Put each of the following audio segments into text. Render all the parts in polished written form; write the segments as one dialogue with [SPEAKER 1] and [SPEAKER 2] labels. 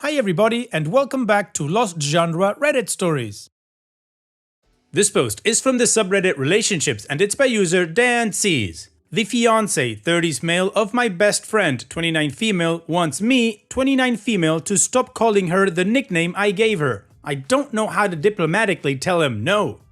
[SPEAKER 1] Hi everybody and welcome back to Lost Genre Reddit Stories. This post is from the subreddit Relationships and it's by user Dan Sees. The fiance, 30s male, of my best friend, 29 female, wants me, 29 female, to stop calling her the nickname I gave her. I don't know how to diplomatically tell him no.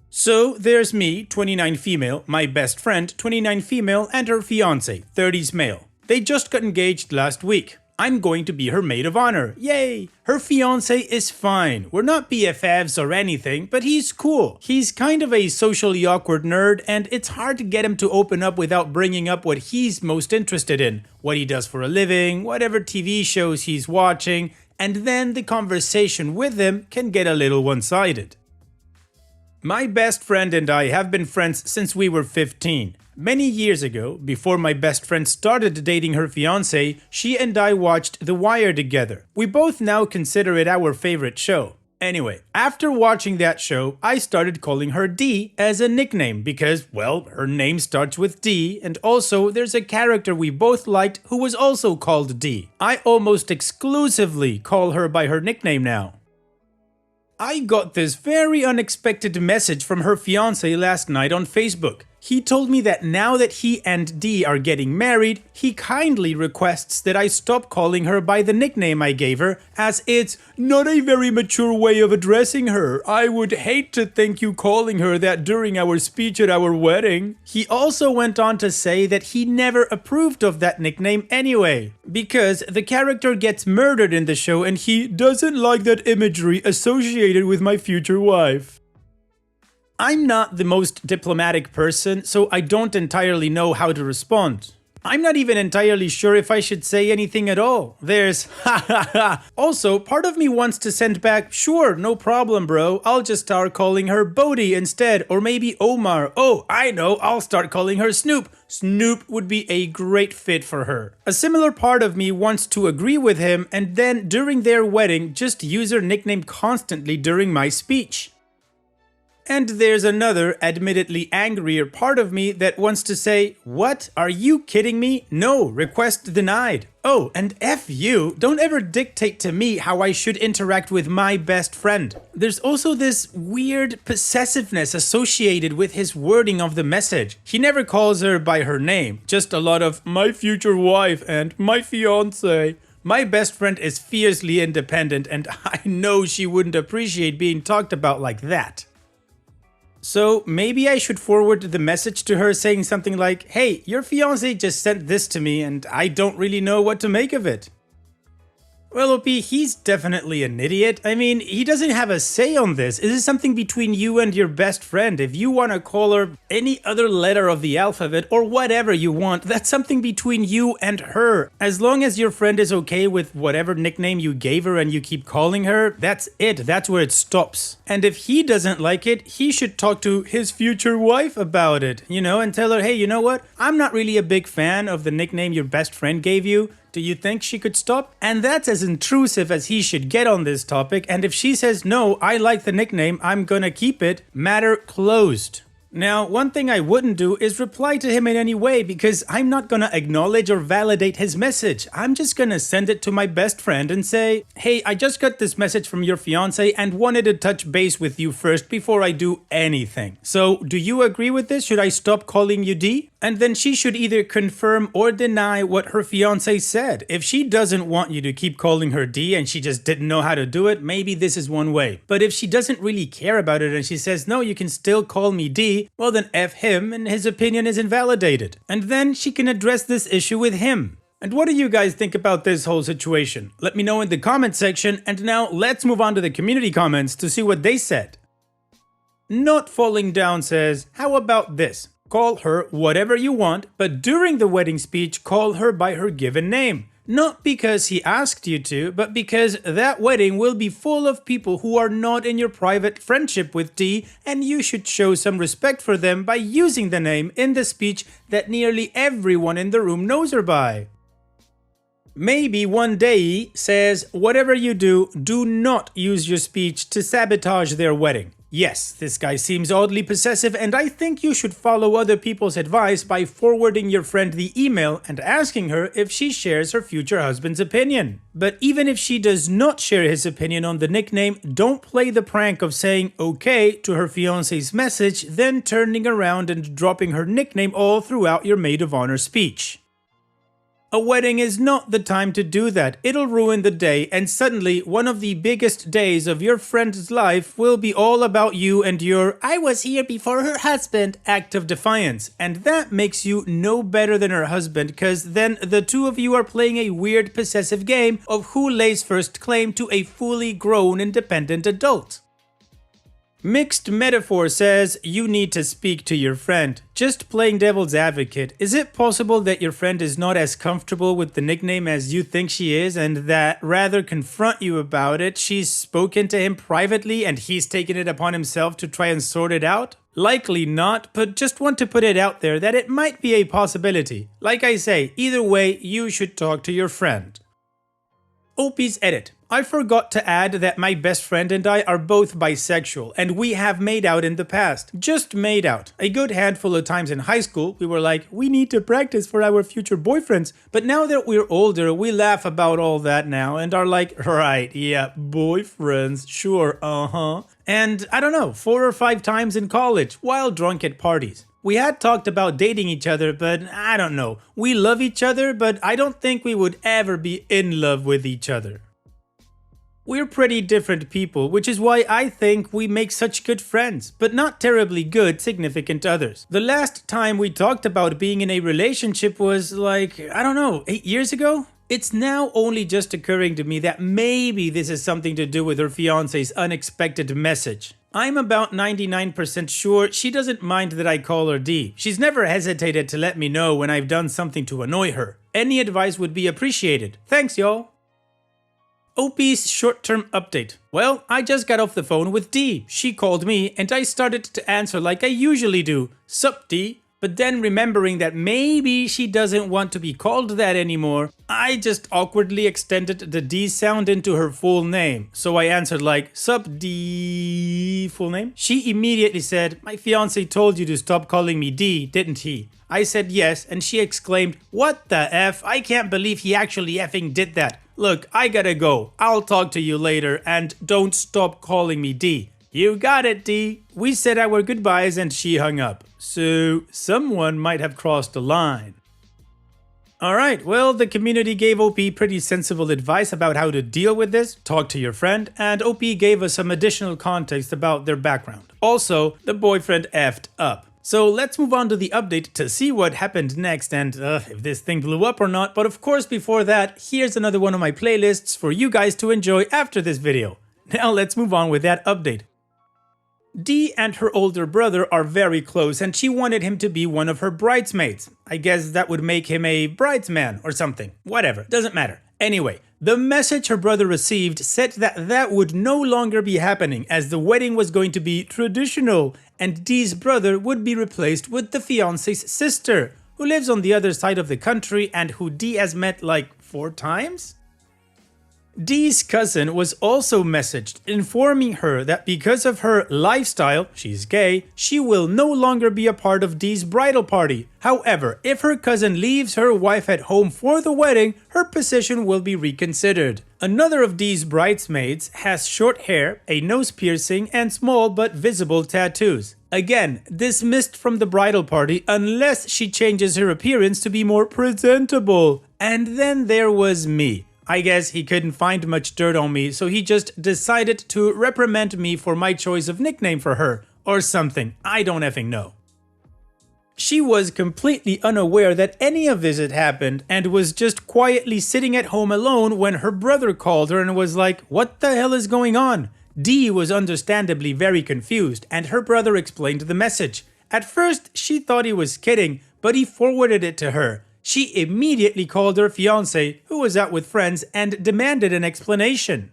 [SPEAKER 1] So there's me, 29 female, my best friend, 29 female, and her fiance, 30s male. They just got engaged last week. I'm going to be her maid of honor. Yay! Her fiance is fine. We're not BFFs or anything, but he's cool. He's kind of a socially awkward nerd, and it's hard to get him to open up without bringing up what he's most interested in, what he does for a living, whatever TV shows he's watching, and then the conversation with him can get a little one-sided. My best friend and I have been friends since we were 15. Many years ago, before my best friend started dating her fiancé, she and I watched The Wire together. We both now consider it our favorite show. Anyway, after watching that show, I started calling her D as a nickname because, well, her name starts with D, and also there's a character we both liked who was also called D. I almost exclusively call her by her nickname now. I got this very unexpected message from her fiancé last night on Facebook. He told me that now that he and Dee are getting married, he kindly requests that I stop calling her by the nickname I gave her, as it's not a very mature way of addressing her. I would hate to think you calling her that during our speech at our wedding. He also went on to say that he never approved of that nickname anyway, because the character gets murdered in the show and he doesn't like that imagery associated with my future wife. I'm not the most diplomatic person, so I don't entirely know how to respond. I'm not even entirely sure if I should say anything at all. There's ha ha ha. Also, part of me wants to send back, sure, no problem bro, I'll just start calling her Bodhi instead, or maybe Omar. Oh, I know, I'll start calling her Snoop. Snoop would be a great fit for her. A similar part of me wants to agree with him and then during their wedding just use her nickname constantly during my speech. And there's another, admittedly angrier part of me that wants to say, what? Are you kidding me? No, request denied. Oh, and F you, don't ever dictate to me how I should interact with my best friend. There's also this weird possessiveness associated with his wording of the message. He never calls her by her name, just a lot of my future wife and my fiance. My best friend is fiercely independent and I know she wouldn't appreciate being talked about like that. So maybe I should forward the message to her saying something like, hey, your fiancé just sent this to me and I don't really know what to make of it. Well, OP, he's definitely an idiot. I mean, he doesn't have a say on this. This is something between you and your best friend. If you want to call her any other letter of the alphabet or whatever you want, that's something between you and her. As long as your friend is okay with whatever nickname you gave her and you keep calling her, that's it. That's where it stops. And if he doesn't like it, he should talk to his future wife about it, and tell her, hey, you know what? I'm not really a big fan of the nickname your best friend gave you. Do you think she could stop? And that's as intrusive as he should get on this topic, and if she says, no, I like the nickname, I'm gonna keep it, matter closed. Now, one thing I wouldn't do is reply to him in any way because I'm not gonna acknowledge or validate his message. I'm just gonna send it to my best friend and say, hey, I just got this message from your fiance and wanted to touch base with you first before I do anything. So, do you agree with this? Should I stop calling you D? And then she should either confirm or deny what her fiancé said. If she doesn't want you to keep calling her D and she just didn't know how to do it, maybe this is one way. But if she doesn't really care about it and she says, no, you can still call me D, well then F him and his opinion is invalidated. And then she can address this issue with him. And what do you guys think about this whole situation? Let me know in the comment section, and now let's move on to the community comments to see what they said. Not Falling Down says, how about this? Call her whatever you want, but during the wedding speech, call her by her given name. Not because he asked you to, but because that wedding will be full of people who are not in your private friendship with D, and you should show some respect for them by using the name in the speech that nearly everyone in the room knows her by. Maybe one day says, whatever you do, do not use your speech to sabotage their wedding. Yes, this guy seems oddly possessive, and I think you should follow other people's advice by forwarding your friend the email and asking her if she shares her future husband's opinion. But even if she does not share his opinion on the nickname, don't play the prank of saying okay to her fiancé's message, then turning around and dropping her nickname all throughout your maid of honor speech. A wedding is not the time to do that. It'll ruin the day, and suddenly one of the biggest days of your friend's life will be all about you and your "I was here before her husband" act of defiance. And that makes you no better than her husband, because then the two of you are playing a weird possessive game of who lays first claim to a fully grown independent adult. Mixed Metaphor says you need to speak to your friend. Just playing devil's advocate, is it possible that your friend is not as comfortable with the nickname as you think she is, and that rather confront you about it, she's spoken to him privately and he's taken it upon himself to try and sort it out? Likely not, but just want to put it out there that it might be a possibility. Like I say, either way, you should talk to your friend. OP's edit. I forgot to add that my best friend and I are both bisexual, and we have made out in the past. Just made out. A good handful of times in high school, we were like, we need to practice for our future boyfriends. But now that we're older, we laugh about all that now and are like, right, yeah, boyfriends, sure, And I don't know, 4 or 5 times in college, while drunk at parties. We had talked about dating each other, but I don't know. We love each other, but I don't think we would ever be in love with each other. We're pretty different people, which is why I think we make such good friends, but not terribly good significant others. The last time we talked about being in a relationship was like, I don't know, 8 years ago? It's now only just occurring to me that maybe this is something to do with her fiancé's unexpected message. I'm about 99% sure she doesn't mind that I call her D. She's never hesitated to let me know when I've done something to annoy her. Any advice would be appreciated. Thanks, y'all. OP's short-term update. Well, I just got off the phone with D. She called me and I started to answer like I usually do. Sup, D? But then remembering that maybe she doesn't want to be called that anymore, I just awkwardly extended the D sound into her full name. So I answered like, sup D, full name? She immediately said, my fiancé told you to stop calling me D, didn't he? I said yes, and she exclaimed, what the F? I can't believe he actually effing did that. Look, I gotta go. I'll talk to you later, and don't stop calling me D. You got it, D. We said our goodbyes and she hung up. So, someone might have crossed the line. Alright, well, the community gave OP pretty sensible advice about how to deal with this, talk to your friend, and OP gave us some additional context about their background. Also, the boyfriend effed up. So let's move on to the update to see what happened next and if this thing blew up or not. But of course, before that, here's another one of my playlists for you guys to enjoy after this video. Now let's move on with that update. D and her older brother are very close and she wanted him to be one of her bridesmaids. I guess that would make him a bridesman or something. Whatever, doesn't matter. Anyway, the message her brother received said that that would no longer be happening as the wedding was going to be traditional and D's brother would be replaced with the fiancé's sister, who lives on the other side of the country and who D has met like 4 times? D's cousin was also messaged informing her that because of her lifestyle, she's gay, she will no longer be a part of D's bridal party. However, if her cousin leaves her wife at home for the wedding, her position will be reconsidered. Another of D's bridesmaids has short hair, a nose piercing, and small but visible tattoos. Again, dismissed from the bridal party unless she changes her appearance to be more presentable. And then there was me. I guess he couldn't find much dirt on me, so he just decided to reprimand me for my choice of nickname for her, or something, I don't effing know. She was completely unaware that any of this had happened and was just quietly sitting at home alone when her brother called her and was like, what the hell is going on? D was understandably very confused and her brother explained the message. At first, she thought he was kidding, but he forwarded it to her. She immediately called her fiancé, who was out with friends, and demanded an explanation.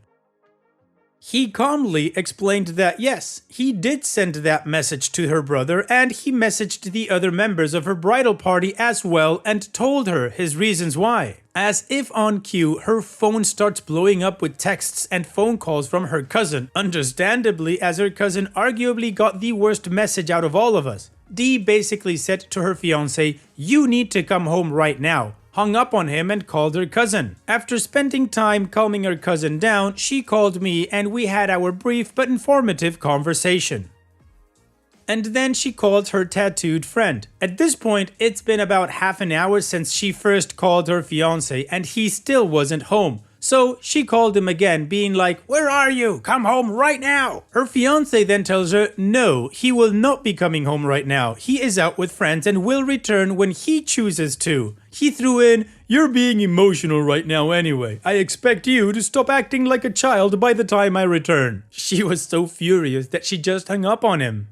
[SPEAKER 1] He calmly explained that yes, he did send that message to her brother and he messaged the other members of her bridal party as well and told her his reasons why. As if on cue, her phone starts blowing up with texts and phone calls from her cousin, understandably as her cousin arguably got the worst message out of all of us. Dee basically said to her fiancé, "You need to come home right now," hung up on him and called her cousin. After spending time calming her cousin down, she called me and we had our brief but informative conversation. And then she called her tattooed friend. At this point, it's been about half an hour since she first called her fiancé and he still wasn't home. So she called him again, being like, "Where are you? Come home right now." Her fiancé then tells her, no, he will not be coming home right now. He is out with friends and will return when he chooses to. He threw in, "You're being emotional right now anyway. I expect you to stop acting like a child by the time I return." She was so furious that she just hung up on him.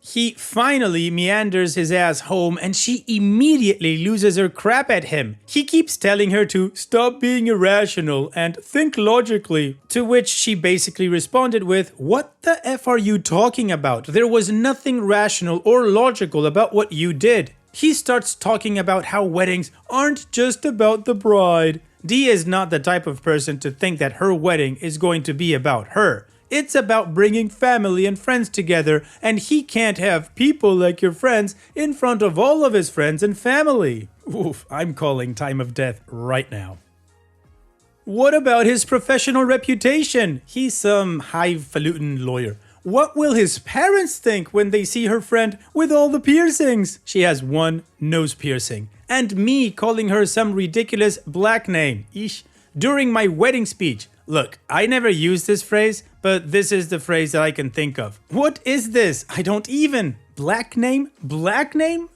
[SPEAKER 1] He finally meanders his ass home and she immediately loses her crap at him. He keeps telling her to stop being irrational and think logically, to which she basically responded with, "What the F are you talking about? There was nothing rational or logical about what you did." He starts talking about how weddings aren't just about the bride. Dee is not the type of person to think that her wedding is going to be about her. It's about bringing family and friends together, and he can't have people like your friends in front of all of his friends and family. Oof, I'm calling time of death right now. What about his professional reputation? He's some highfalutin lawyer. What will his parents think when they see her friend with all the piercings? She has one nose piercing. And me calling her some ridiculous black name. Eesh. During my wedding speech. Look, I never use this phrase, but this is the phrase that I can think of. What is this? I don't even. Black name? Black name?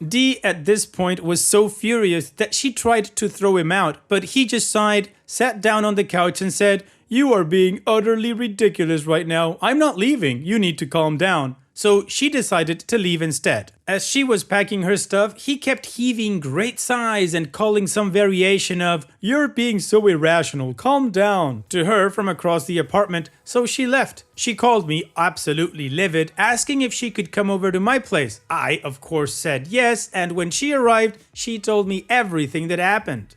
[SPEAKER 1] Dee at this point was so furious that she tried to throw him out, but he just sighed, sat down on the couch and said, "You are being utterly ridiculous right now. I'm not leaving. You need to calm down." So she decided to leave instead. As she was packing her stuff, he kept heaving great sighs and calling some variation of, "You're being so irrational, calm down," to her from across the apartment, so she left. She called me absolutely livid, asking if she could come over to my place. I, of course, said yes, and when she arrived, she told me everything that happened.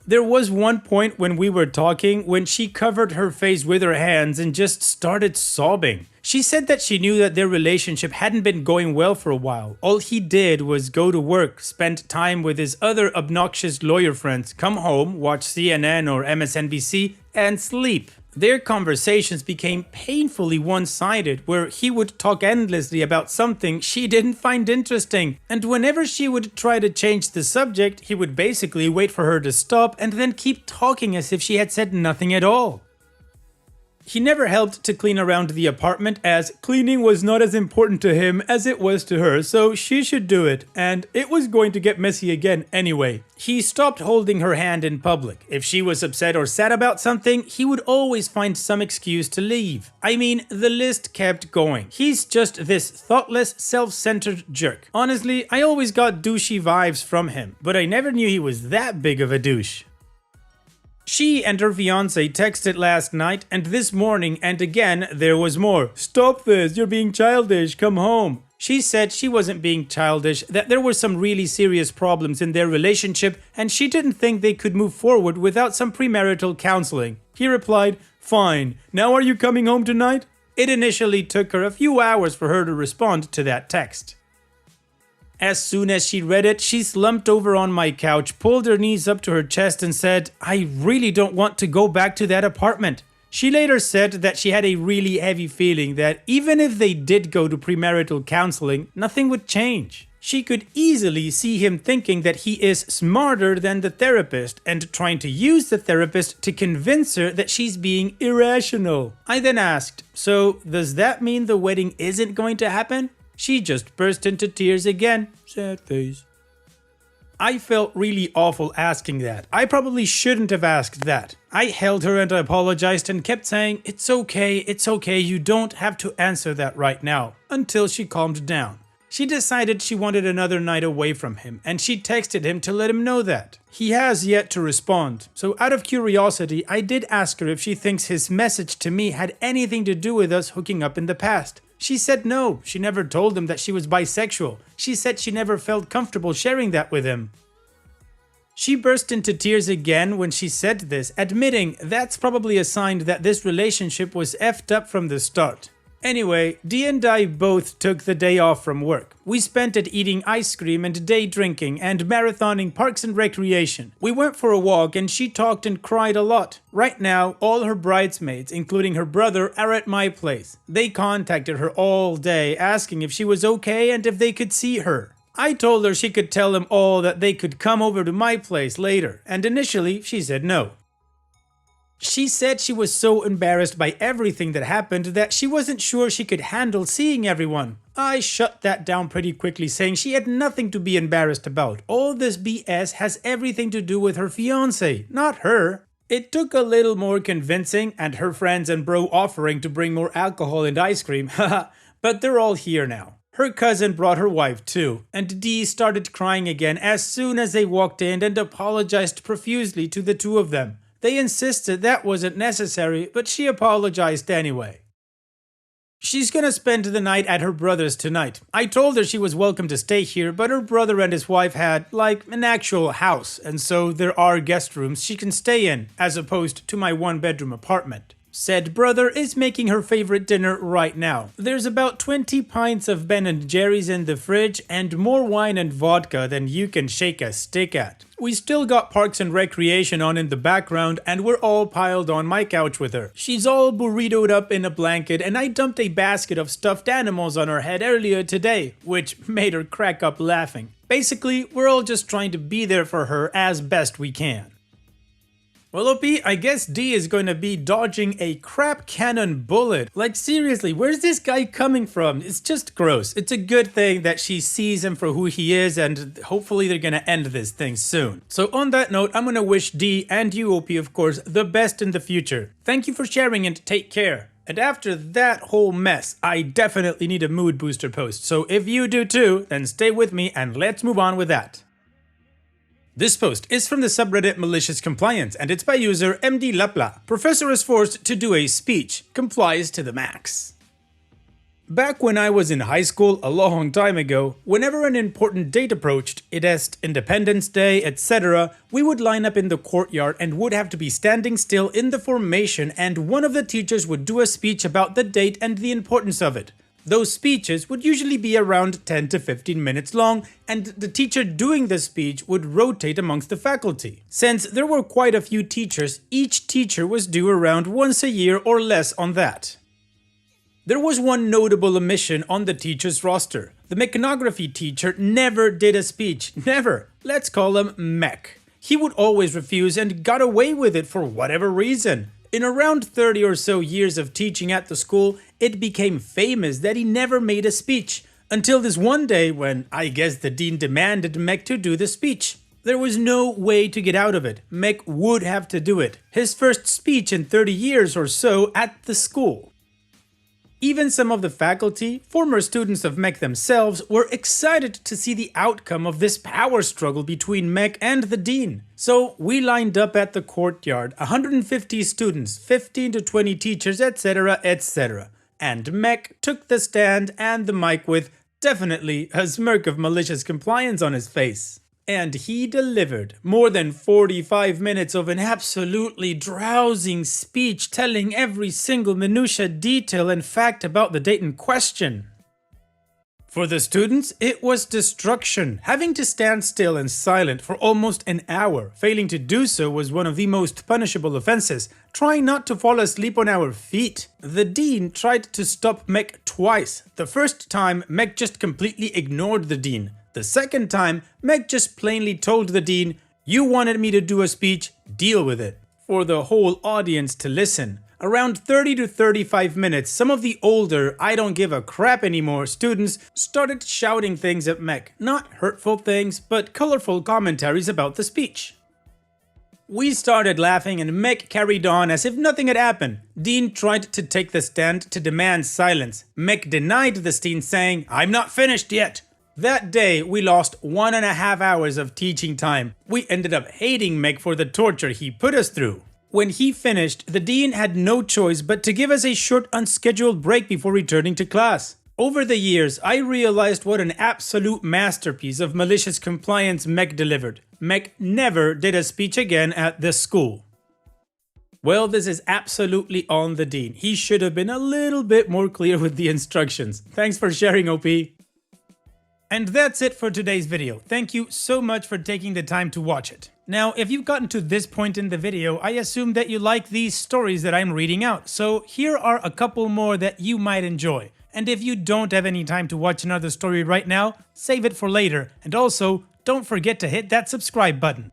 [SPEAKER 1] There was one point when we were talking when she covered her face with her hands and just started sobbing. She said that she knew that their relationship hadn't been going well for a while. All he did was go to work, spend time with his other obnoxious lawyer friends, come home, watch CNN or MSNBC, and sleep. Their conversations became painfully one-sided, where he would talk endlessly about something she didn't find interesting, and whenever she would try to change the subject, he would basically wait for her to stop and then keep talking as if she had said nothing at all. He never helped to clean around the apartment, as cleaning was not as important to him as it was to her, so she should do it, and it was going to get messy again anyway. He stopped holding her hand in public. If she was upset or sad about something, he would always find some excuse to leave. I mean, the list kept going. He's just this thoughtless, self-centered jerk. Honestly, I always got douchey vibes from him, but I never knew he was that big of a douche. She and her fiancé texted last night and this morning, and again there was more. "Stop this, you're being childish, come home." She said she wasn't being childish, that there were some really serious problems in their relationship and she didn't think they could move forward without some premarital counseling. He replied, "Fine, now are you coming home tonight?" It initially took her a few hours for her to respond to that text. As soon as she read it, she slumped over on my couch, pulled her knees up to her chest and said, "I really don't want to go back to that apartment." She later said that she had a really heavy feeling that even if they did go to premarital counseling, nothing would change. She could easily see him thinking that he is smarter than the therapist and trying to use the therapist to convince her that she's being irrational. I then asked, "So does that mean the wedding isn't going to happen?" She just burst into tears again. Sad face. I felt really awful asking that. I probably shouldn't have asked that. I held her and I apologized and kept saying, it's okay, you don't have to answer that right now," until she calmed down. She decided she wanted another night away from him, and she texted him to let him know that. He has yet to respond, so out of curiosity, I did ask her if she thinks his message to me had anything to do with us hooking up in the past. She said no, she never told him that she was bisexual. She said she never felt comfortable sharing that with him. She burst into tears again when she said this, admitting that's probably a sign that this relationship was effed up from the start. Anyway, Dee and I both took the day off from work. We spent it eating ice cream and day drinking and marathoning parks and recreation. We went for a walk and she talked and cried a lot. Right now, all her bridesmaids, including her brother, are at my place. They contacted her all day asking if she was okay and if they could see her. I told her she could tell them all that they could come over to my place later, and initially she said no. She said she was so embarrassed by everything that happened that she wasn't sure she could handle seeing everyone. I shut that down pretty quickly, saying she had nothing to be embarrassed about. All this BS has everything to do with her fiancé, not her. It took a little more convincing and her friends and bro offering to bring more alcohol and ice cream, haha, but they're all here now. Her cousin brought her wife too, and Dee started crying again as soon as they walked in and apologized profusely to the two of them. They insisted that wasn't necessary, but she apologized anyway. She's gonna spend the night at her brother's tonight. I told her she was welcome to stay here, but her brother and his wife had, like, an actual house, and so there are guest rooms she can stay in, as opposed to my one-bedroom apartment. Said brother is making her favorite dinner right now. There's about 20 pints of Ben & Jerry's in the fridge and more wine and vodka than you can shake a stick at. We still got Parks and Recreation on in the background and we're all piled on my couch with her. She's all burritoed up in a blanket and I dumped a basket of stuffed animals on her head earlier today, which made her crack up laughing. Basically, we're all just trying to be there for her as best we can. Well, OP, I guess Dee is going to be dodging a crap cannon bullet. Like, seriously, where's this guy coming from? It's just gross. It's a good thing that she sees him for who he is, and hopefully they're going to end this thing soon. So on that note, I'm going to wish Dee and you, OP, of course, the best in the future. Thank you for sharing and take care. And after that whole mess, I definitely need a mood booster post. So if you do too, then stay with me and let's move on with that. This post is from the subreddit Malicious Compliance and it's by user MD Lapla. Professor is forced to do a speech. Complies to the max. Back when I was in high school a long time ago, whenever an important date approached, it est Independence Day, etc., we would line up in the courtyard and would have to be standing still in the formation and one of the teachers would do a speech about the date and the importance of it. Those speeches would usually be around 10 to 15 minutes long, and the teacher doing the speech would rotate amongst the faculty. Since there were quite a few teachers, each teacher was due around once a year or less on that. There was one notable omission on the teacher's roster. The mecanography teacher never did a speech. Never. Let's call him Mech. He would always refuse and got away with it for whatever reason. In around 30 or so years of teaching at the school, it became famous that he never made a speech, until this one day when I guess the dean demanded Mech to do the speech. There was no way to get out of it. Mech would have to do it. His first speech in 30 years or so at the school. Even some of the faculty, former students of Mech themselves, were excited to see the outcome of this power struggle between Mech and the dean. So we lined up at the courtyard, 150 students, 15 to 20 teachers, etc, etc. And Mech took the stand and the mic with definitely a smirk of malicious compliance on his face. And he delivered more than 45 minutes of an absolutely drowsing speech telling every single minutia detail and fact about the date in question. For the students, it was destruction. Having to stand still and silent for almost an hour. Failing to do so was one of the most punishable offenses. Trying not to fall asleep on our feet. The dean tried to stop Mech twice. The first time, Mech just completely ignored the dean. The second time, Mech just plainly told the dean, "You wanted me to do a speech, deal with it," for the whole audience to listen. Around 30 to 35 minutes, some of the older, I don't give a crap anymore students started shouting things at Mech. Not hurtful things, but colorful commentaries about the speech. We started laughing and Meg carried on as if nothing had happened. Dean tried to take the stand to demand silence. Meg denied the scene, saying, "I'm not finished yet." That day, we lost 1.5 hours of teaching time. We ended up hating Meg for the torture he put us through. When he finished, the dean had no choice but to give us a short unscheduled break before returning to class. Over the years, I realized what an absolute masterpiece of malicious compliance Meg delivered. Meg never did a speech again at this school. Well, this is absolutely on the dean. He should have been a little bit more clear with the instructions. Thanks for sharing, OP. And that's it for today's video. Thank you so much for taking the time to watch it. Now, if you've gotten to this point in the video, I assume that you like these stories that I'm reading out. So here are a couple more that you might enjoy. And if you don't have any time to watch another story right now, save it for later. And also, don't forget to hit that subscribe button.